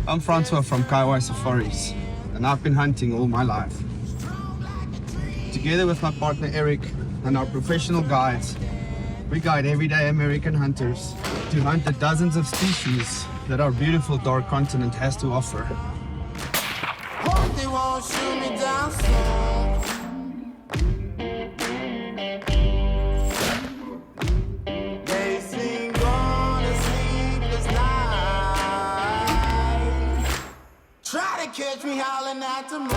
I'm Francois from Getaway Safaris, and I've been hunting all my life. Together with my partner Eric and our professional guides, we guide everyday American hunters to hunt the dozens of species that our beautiful dark continent has to offer. Hope they won't shoot me down soon. They sing on a sleepless night. Try to catch me howling at the moon.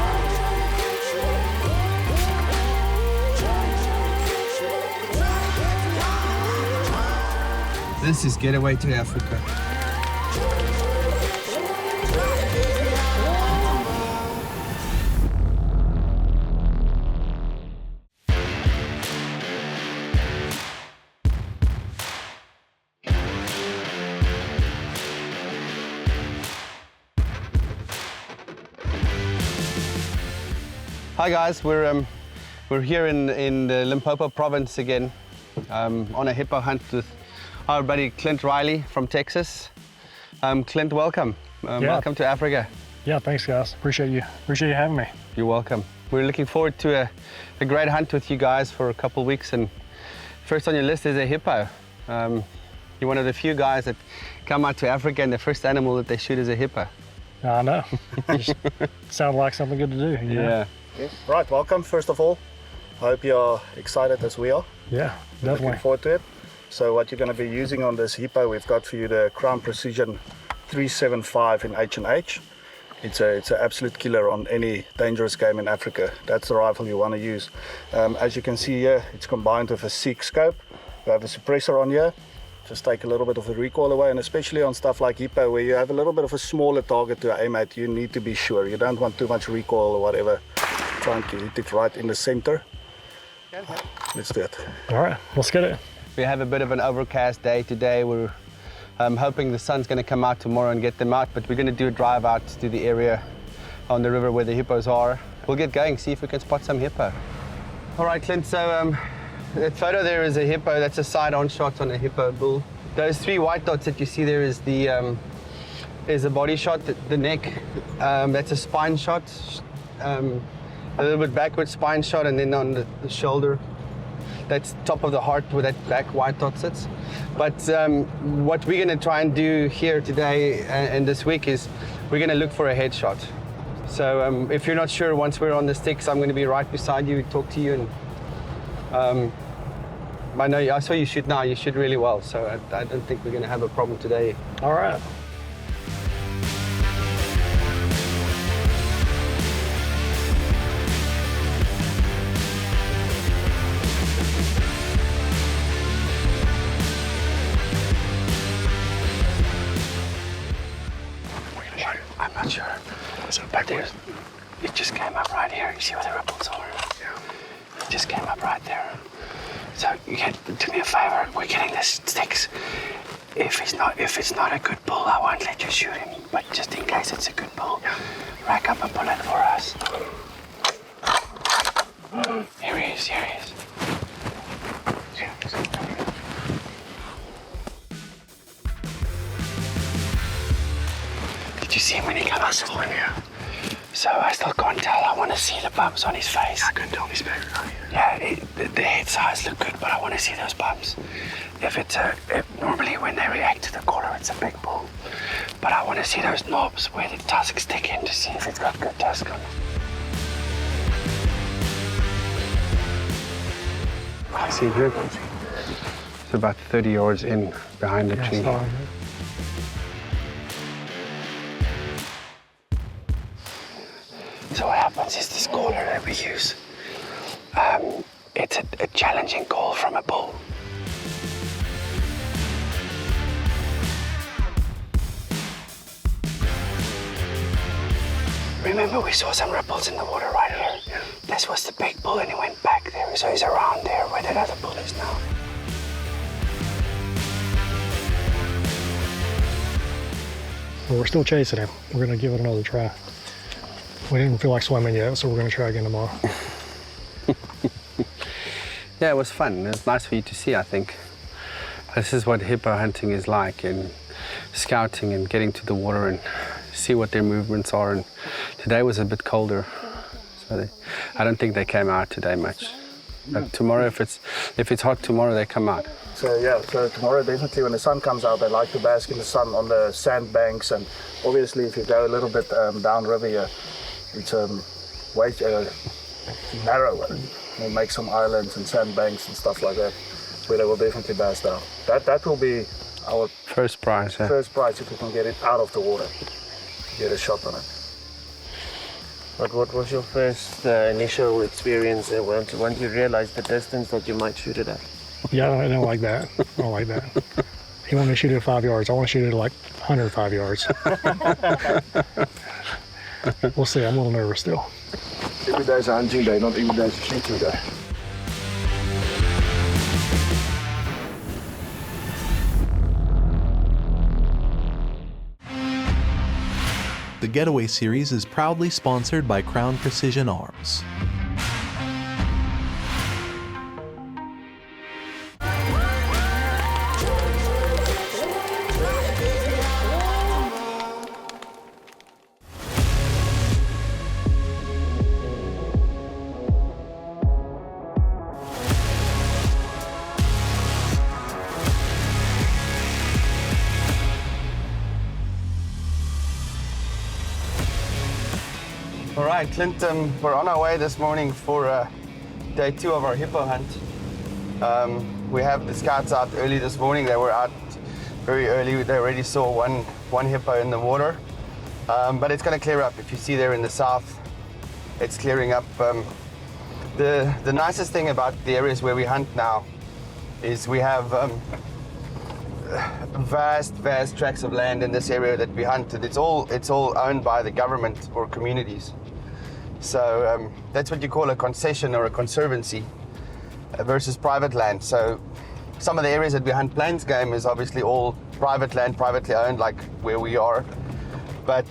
This is Getaway to Africa. Hi guys, we're here in the Limpopo province again on a hippo hunt with our buddy Clint Riley from Texas. Clint, welcome. Welcome to Africa. Yeah, thanks guys. Appreciate you having me. You're welcome. We're looking forward to a great hunt with you guys for a couple of weeks, and first on your list is a hippo. You're one of the few guys that come out to Africa and the first animal that they shoot is a hippo. I know. Just sounded like something good to do. You know? Yeah. Okay. Right, welcome first of all. I hope you're excited as we are. Yeah, definitely. Looking forward to it. So what you're going to be using on this hippo, we've got for you the Crown Precision 375 in H&H. It's an absolute killer on any dangerous game in Africa. That's the rifle you want to use. As you can see here, it's combined with a SIG scope. We have a suppressor on here. Just take a little bit of the recoil away, and especially on stuff like hippo where you have a little bit of a smaller target to aim at, you need to be sure. You don't want too much recoil or whatever. Trying to hit it right in the center. Let's do it. All right, let's get it. We have a bit of an overcast day today. We're hoping the sun's going to come out tomorrow and get them out, but we're going to do a drive out to the area on the river where the hippos are. We'll get going, see if we can spot some hippo. All right, Clint, so that photo there is a hippo. That's a side-on shot on a hippo bull. Those three white dots that you see there is the body shot, the neck. That's a spine shot. A little bit backward spine shot, and then on the shoulder, that's top of the heart where that black white dot sits. But what we're going to try and do here today and this week is we're going to look for a headshot. So if you're not sure, once we're on the sticks, I'm going to be right beside you, talk to you, and I know I saw you shoot now. You shoot really well, so I don't think we're going to have a problem today. All right. I'm not sure. But it just came up right here. You see where the ripples are? Yeah. It just came up right there. So do me a favor. We're getting the sticks. If it's not a good bull, I won't let you shoot him. But just in case it's a good bull, rack up a bullet for us. Here he is. Here he is. Did you see him when he came out? Yeah. So I still can't tell. I want to see the bumps on his face. I couldn't tell his back right. Yeah, the head size look good, but I want to see those bumps. Normally when they react to the collar, it's a big bull. But I want to see those knobs where the tusks stick in to see if it's got good tusk on it. I see it here. It's about 30 yards in behind the tree. So what happens is this caller that we use, it's a challenging call from a bull. Remember we saw some ripples in the water right here? Yeah. This was the big bull and he went back there, so he's around there where that other bull is now. Well, we're still chasing him. We're gonna give it another try. We didn't feel like swimming yet, so we're gonna try again tomorrow. Yeah, it was fun. It was nice for you to see, I think. This is what hippo hunting is like, and scouting and getting to the water and see what their movements are. And today was a bit colder, so I don't think they came out today much. But tomorrow, if it's hot tomorrow, they come out. So yeah, so tomorrow definitely when the sun comes out, they like to bask in the sun on the sandbanks, and obviously if you go a little bit downriver here, it's way narrower. They make some islands and sandbanks and stuff like that, where they will definitely bask down. That will be our first prize. Yeah. first prize if we can get it out of the water, get a shot on it. But what was your first initial experience once you realized the distance that you might shoot it at? Yeah, I don't like that. I don't like that. He wanted to shoot it at 5 yards. I want to shoot it at like 105 yards. We'll see. I'm a little nervous still. Every day's a hunting day, not every day's a shooting day. The Getaway series is proudly sponsored by Crown Precision Arms. All right, Clint, we're on our way this morning for day 2 of our hippo hunt. We have the scouts out early this morning. They were out very early. They already saw one hippo in the water, but it's going to clear up. If you see there in the south, it's clearing up. The nicest thing about the areas where we hunt now is we have vast tracts of land in this area that we hunt, and it's all owned by the government or communities. So that's what you call a concession or a conservancy versus private land. So some of the areas that we hunt plains game is obviously all private land, privately owned, like where we are. But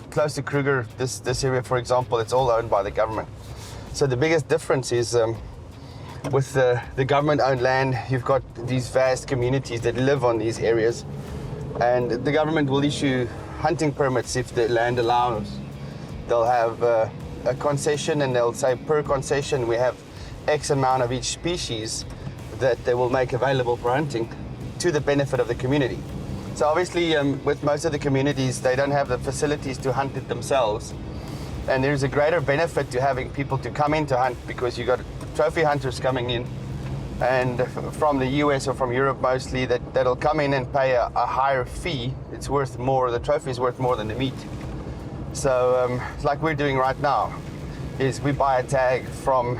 close to Kruger, this area, for example, it's all owned by the government. So the biggest difference is with the government-owned land, you've got these vast communities that live on these areas, and the government will issue hunting permits if the land allows. They'll have a concession, and they'll say per concession we have X amount of each species that they will make available for hunting to the benefit of the community. So obviously with most of the communities, they don't have the facilities to hunt it themselves, and there's a greater benefit to having people to come in to hunt, because you got trophy hunters coming in, and from the US or from Europe mostly, that'll come in and pay a higher fee. It's worth more, the trophy is worth more than the meat. So like we're doing right now, is we buy a tag from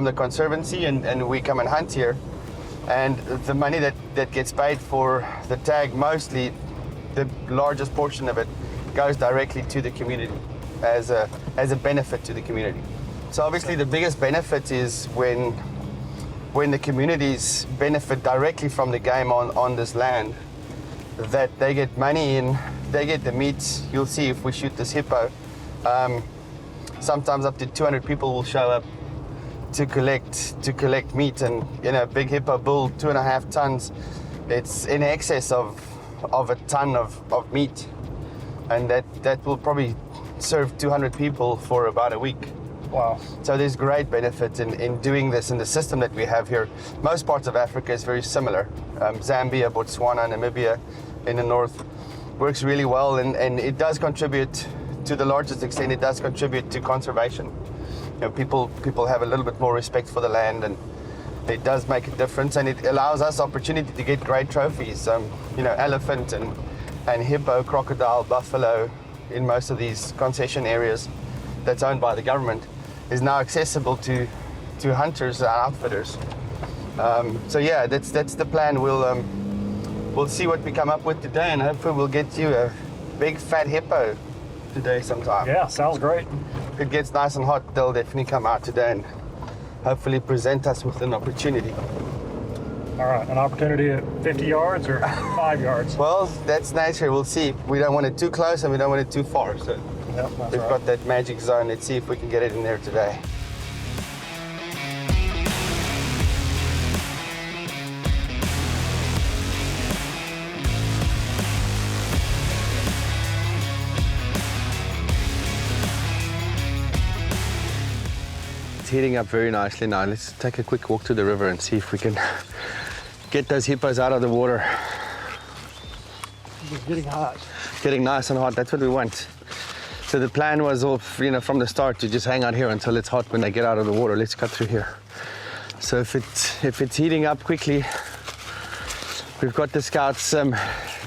the conservancy, and we come and hunt here, and the money that gets paid for the tag, mostly the largest portion of it goes directly to the community as a benefit to the community. So obviously the biggest benefit is when the communities benefit directly from the game on this land, that they get money in, they get the meat. You'll see if we shoot this hippo, sometimes up to 200 people will show up to collect meat, and a big hippo bull, 2.5 tons, it's in excess of a ton of meat, and that will probably serve 200 people for about a week. Wow. So there's great benefit in doing this in the system that we have here. Most parts of Africa is very similar. Zambia, Botswana, Namibia in the north works really well, and it does contribute, to the largest extent, it does contribute to conservation. People have a little bit more respect for the land, and it does make a difference, and it allows us opportunity to get great trophies. Elephant and hippo, crocodile, buffalo in most of these concession areas that's owned by the government is now accessible to hunters and outfitters. So yeah, that's the plan. We'll see what we come up with today, and hopefully we'll get you a big fat hippo today sometime. Yeah, sounds great. If it gets nice and hot, they'll definitely come out today and hopefully present us with an opportunity. All right, an opportunity at 50 yards or 5 yards? Well, that's nature. We'll see. We don't want it too close and we don't want it too far. So Yep, that's we've right. got that magic zone. Let's see if we can get it in there today. heating up very nicely now. Let's take a quick walk to the river and see if we can get those hippos out of the water. It's getting hot. Getting nice and hot, that's what we want. So the plan was, from the start to just hang out here until it's hot when they get out of the water. Let's cut through here. So if it's heating up quickly, we've got the scouts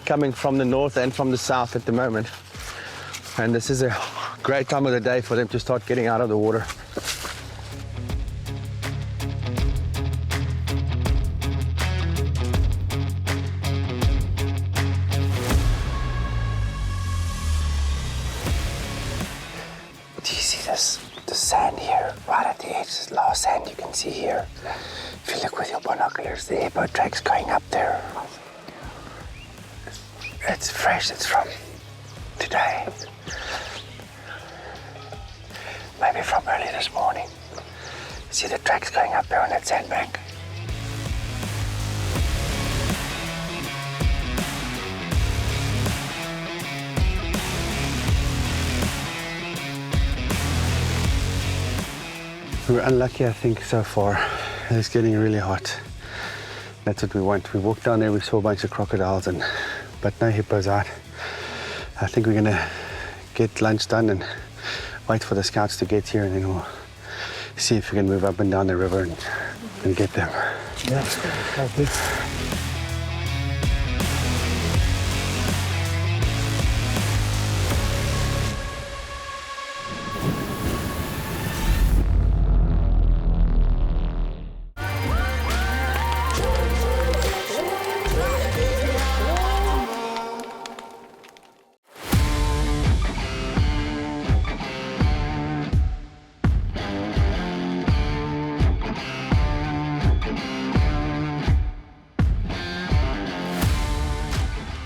coming from the north and from the south at the moment. And this is a great time of the day for them to start getting out of the water. Do you see this? The sand here, right at the edge, this last sand you can see here. If you look with your binoculars, the hippo tracks going up there. It's fresh, it's from today. Maybe from early this morning. See the tracks going up there on that sandbank. We were unlucky, I think, so far. It's getting really hot. That's what we want. We walked down there, we saw a bunch of crocodiles, but no hippos out. I think we're gonna get lunch done and wait for the scouts to get here, and then we'll see if we can move up and down the river and get them. Yeah, that's good.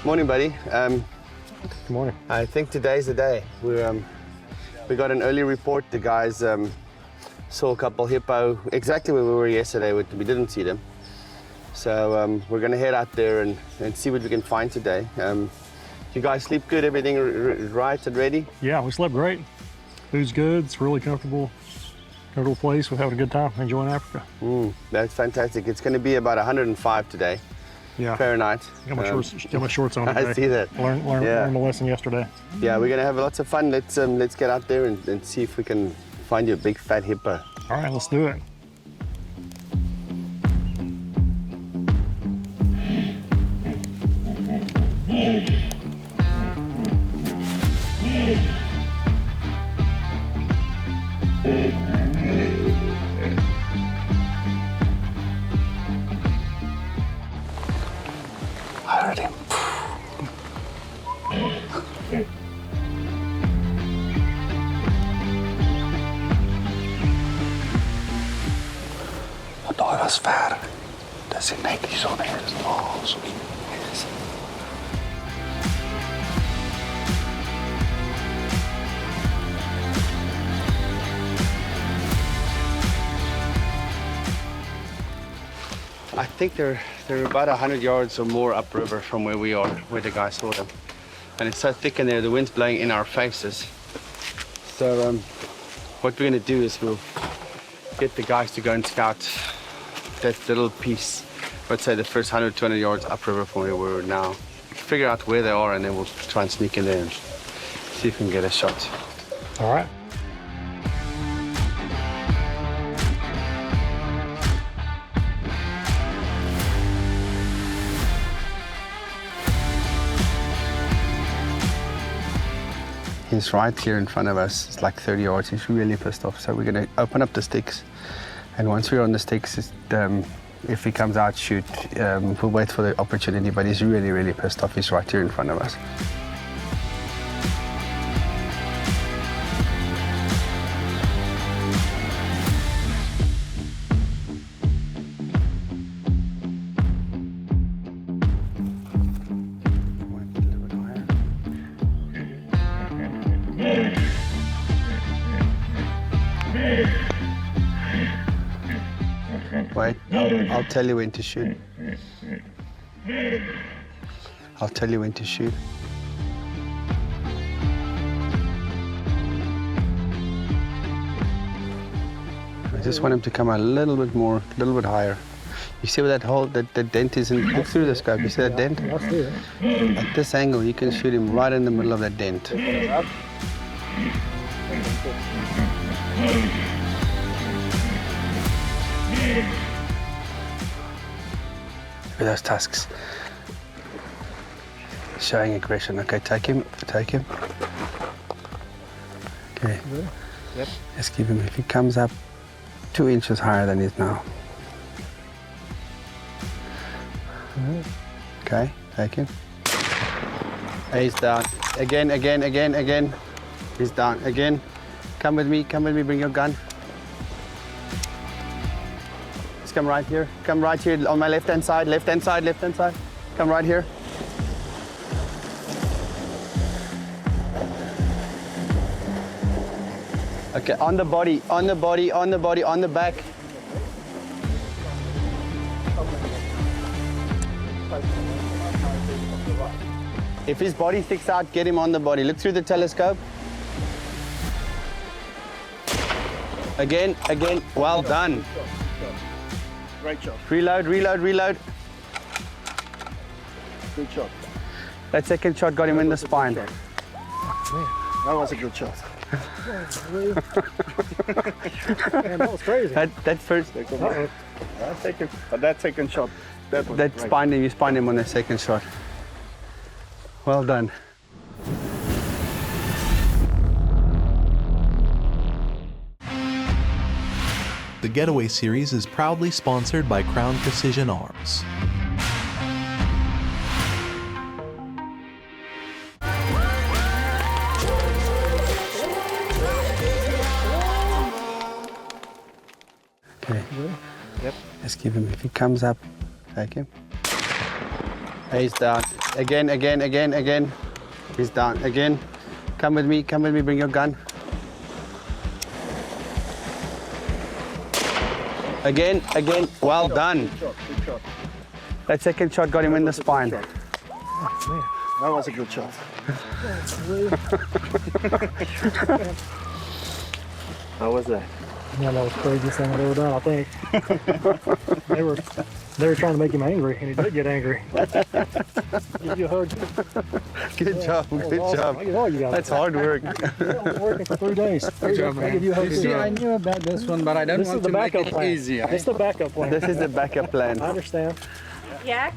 Morning, buddy. Good morning. I think today's the day. We got an early report. The guys saw a couple hippo exactly where we were yesterday. We didn't see them. So we're gonna head out there and see what we can find today. You guys sleep good? Everything right and ready? Yeah, we slept great. Food's good. It's really comfortable place. We're having a good time enjoying Africa. That's fantastic. It's gonna be about 105 today. Yeah. Fahrenheit. Got my shorts on today. I see that. Learned the lesson yesterday. Yeah, we're gonna have lots of fun. Let's get out there and see if we can find you a big fat hippo. All right, let's do it. I heard him. Daar was ver. Dat is netjes zo nergens. Oh, zo nergens. I think they're about 100 yards or more upriver from where we are, where the guy saw them. And it's so thick in there, the wind's blowing in our faces. So what we're gonna do is we'll get the guys to go and scout that little piece, let's say the first 100, 200 yards upriver from where we're now. Figure out where they are, and then we'll try and sneak in there and see if we can get a shot. All right. He's right here in front of us. It's like 30 yards. He's really pissed off. So we're going to open up the sticks. And once we're on the sticks, if he comes out, shoot. We'll wait for the opportunity. But he's really, really pissed off. He's right here in front of us. Wait, I'll tell you when to shoot. I'll tell you when to shoot. just want him to come a little bit more, a little bit higher. You see where that hole, that dent is in? Look through the scope. You see that dent? I see it. At this angle, you can shoot him right in the middle of that dent. Look at those tusks. Showing aggression. Okay, take him. Take him. Okay. Yep. Let's keep him. If he comes up 2 inches higher than he is now. Okay, take him. He's down. Again, again, again, again. He's down. Again. Come with me, bring your gun. Just come right here. Come right here on my left-hand side, left-hand side, left-hand side. Come right here. Okay, on the body, on the body, on the body, on the back. If his body sticks out, get him on the body. Look through the telescope. Again, again, well done. Great job. Reload, reload, reload. Good shot. That second shot got him in the spine. That was a good shot. Man, that was crazy. That first, That second shot, that was that great. spined him, you spined him on the second shot. Well done. The Getaway series is proudly sponsored by Crown Precision Arms. Okay. Yep. Let's keep him. If he comes up, take him. He's down. Again, again, again, again. He's down. Again. Come with me, bring your gun. Again, again. Well done. Good shot, good shot. That second shot got him in the spine. That was a good shot. How was that? Yeah, that was the craziest thing I've ever done, I think. they were trying to make him angry, and he did get angry. Give you a hug. Good job, good Awesome. job. I give all you guys. That's hard work. I've been working for 3 days. Good job, man. give you a hug. You see, I knew about this one, but I don't This is want the to make backup it plan. easier. It's the backup plan. This is the backup plan. I understand. Yeah.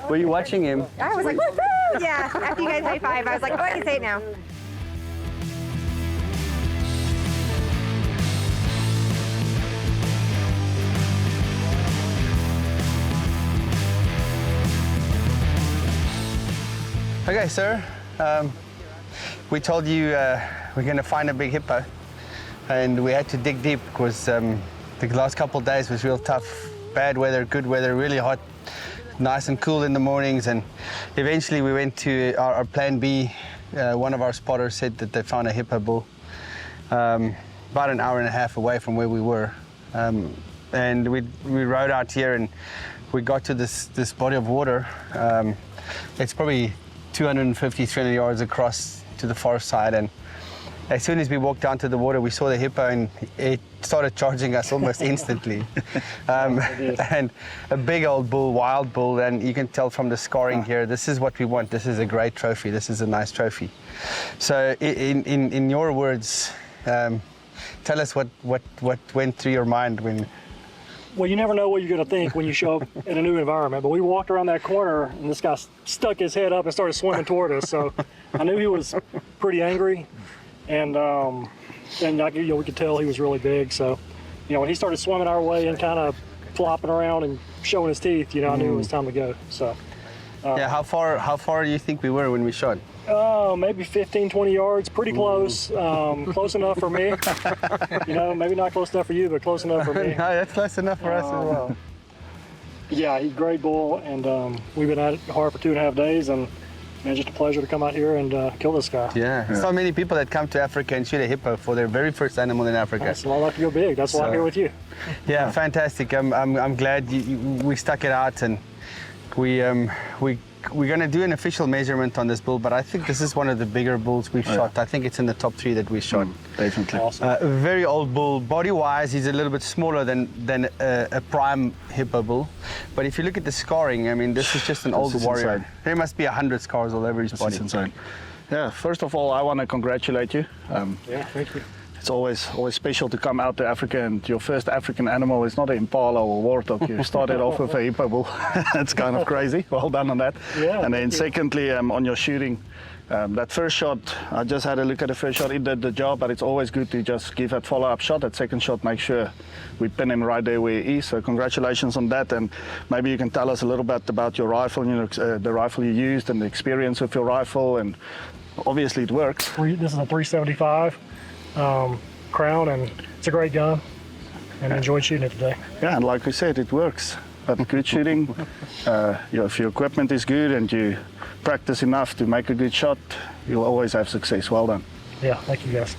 Were you watching him? I was like, woohoo! Yeah. After you guys high five, I was like, oh, I can say it now. Okay, sir. We told you we're going to find a big hippo, and we had to dig deep because the last couple of days was real tough. Bad weather, good weather, really hot, nice and cool in the mornings, and eventually we went to our plan B. One of our spotters said that they found a hippo bull about an hour and a half away from where we were, and we rode out here and we got to this body of water. It's probably 250, 300 yards across to the far side, and as soon as we walked down to the water, we saw the hippo and it started charging us almost instantly. And a big old bull, wild bull, and you can tell from the scarring here, this is what we want. This is a great trophy. This is a nice trophy. So in your words, tell us what went through your mind when... Well, you never know what you're going to think when you show up in a new environment. But we walked around that corner, and this guy stuck his head up and started swimming toward us. So I knew he was pretty angry, and we could tell he was really big. So, when he started swimming our way and kind of flopping around and showing his teeth, I knew it was time to go. So. Yeah, how far do you think we were when we shot? Maybe 15, 20 yards, pretty close. Close enough for me. Maybe not close enough for you, but close enough for me. No, that's close enough for us as well. Yeah, he's a great bull, and we've been at it hard for 2.5 days, and just a pleasure to come out here and kill this guy. Yeah, so many people that come to Africa and shoot a hippo for their very first animal in Africa. Nice. Well, I like to go big. That's why I'm here with you. Yeah, fantastic. I'm glad we stuck it out, and We're going to do an official measurement on this bull, but I think this is one of the bigger bulls we've shot. I think it's in the top 3 that we shot. Definitely. Awesome. A very old bull. Body-wise, he's a little bit smaller than a prime hippo bull. But if you look at the scarring, I mean, this is just an old is warrior. insane. There must be 100 scars all over his body. It's insane. Yeah, first of all, I want to congratulate you. Yeah, thank you. It's always special to come out to Africa, and your first African animal is not an impala or warthog. You started off with a hippo bull. That's kind of crazy. Well done on that. Yeah, and then thank you. secondly, on your shooting, that first shot, I just had a look at the first shot. It did the job, but it's always good to just give that follow-up shot. That second shot, make sure we pin him right there where he is. So congratulations on that. And maybe you can tell us a little bit about your rifle, the rifle you used and the experience of your rifle. And obviously it works. This is a 375 Crown, and it's a great gun. And enjoyed shooting it today. Yeah, and like we said, it works. But good shooting, if your equipment is good and you practice enough to make a good shot, you'll always have success. Well done. Yeah, thank you guys.